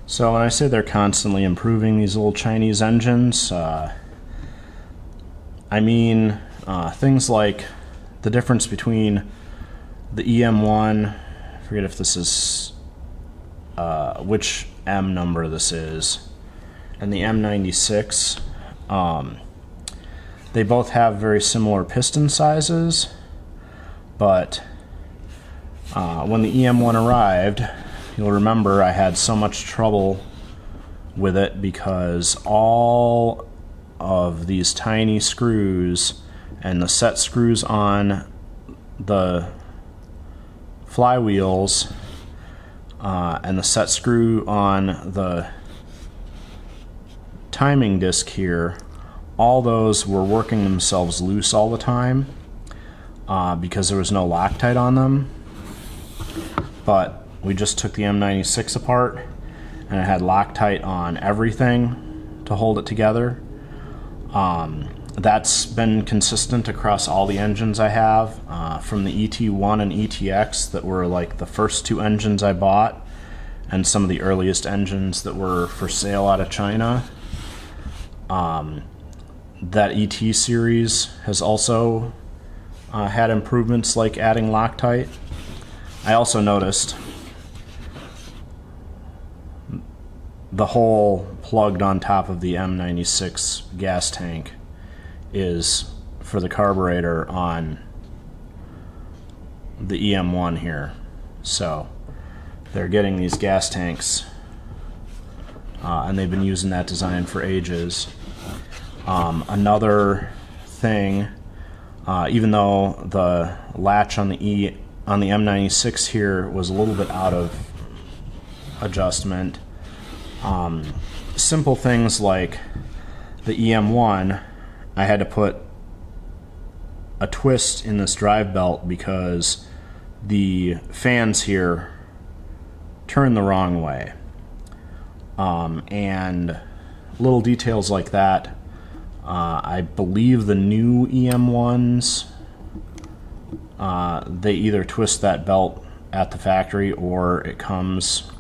So when I say they're constantly improving these little Chinese engines, I mean things like the difference between the EM1, I forget if this is which M number this is, and the M96. They both have very similar piston sizes, but when the EM1 arrived, you'll remember I had so much trouble with it because all of these tiny screws and the set screws on the flywheels and the set screw on the timing disc here, all those were working themselves loose all the time because there was no Loctite on them. But we just took the M96 apart and it had Loctite on everything to hold it together. That's been consistent across all the engines I have, from the ET1 and ETX that were like the first two engines I bought, and some of the earliest engines that were for sale out of China. That ET series has also had improvements like adding Loctite. I also noticed the hole plugged on top of the M96 gas tank is for the carburetor on the EM1 here. So they're getting these gas tanks and they've been using that design for ages. Another thing, even though the latch on the M96 here was a little bit out of adjustment, simple things like the EM1, I had to put a twist in this drive belt because the fans here turn the wrong way, and little details like that. I believe the new EM1s, they either twist that belt at the factory or it comes,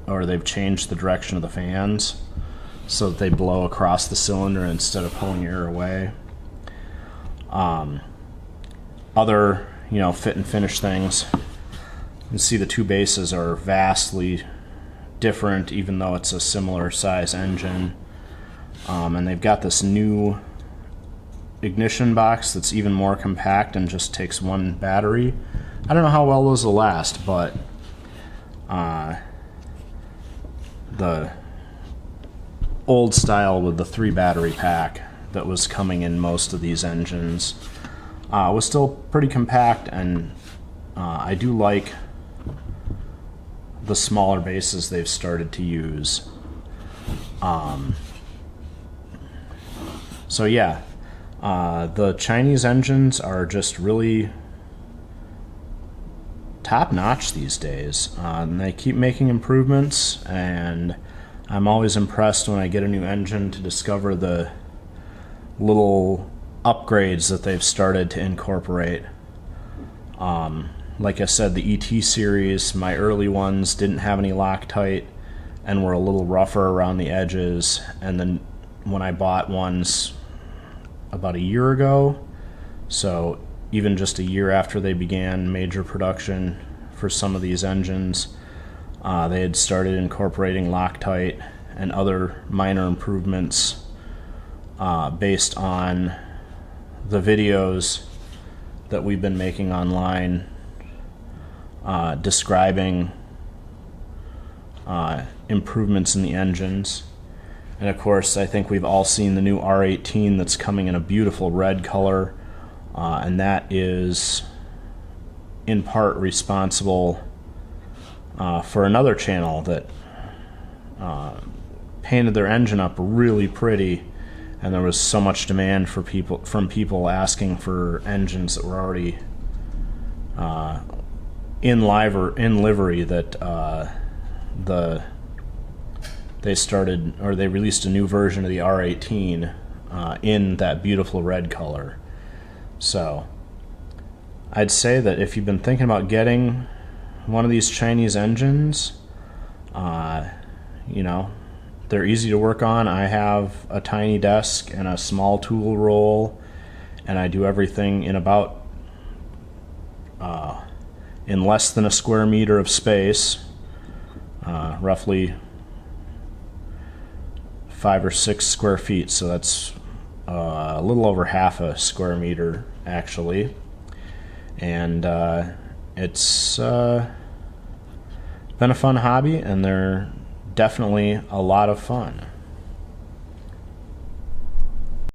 or they've changed the direction of the fans so that they blow across the cylinder instead of pulling air away. Other, fit and finish things. You can see the two bases are vastly different even though it's a similar size engine. And they've got this new ignition box that's even more compact and just takes one battery. I don't know how well those will last, but the old style with the 3 battery pack that was coming in most of these engines was still pretty compact, and I do like the smaller bases they've started to use. So yeah, the Chinese engines are just really top-notch these days. And they keep making improvements, and I'm always impressed when I get a new engine to discover the little upgrades that they've started to incorporate. Like I said, the ET series, my early ones didn't have any Loctite and were a little rougher around the edges, and then when I bought ones about a year ago, so even just a year after they began major production for some of these engines, they had started incorporating Loctite and other minor improvements based on the videos that we've been making online describing improvements in the engines. And of course, I think we've all seen the new R18 that's coming in a beautiful red color, and that is in part responsible for another channel that painted their engine up really pretty, and there was so much demand from people asking for engines that were already in livery that they released a new version of the R18 in that beautiful red color. So I'd say that if you've been thinking about getting one of these Chinese engines, you know, they're easy to work on. I have a tiny desk and a small tool roll, and I do everything in about in less than a square meter of space, roughly 5 or 6 square feet. So that's a little over half a square meter actually, and it's been a fun hobby, and they're definitely a lot of fun.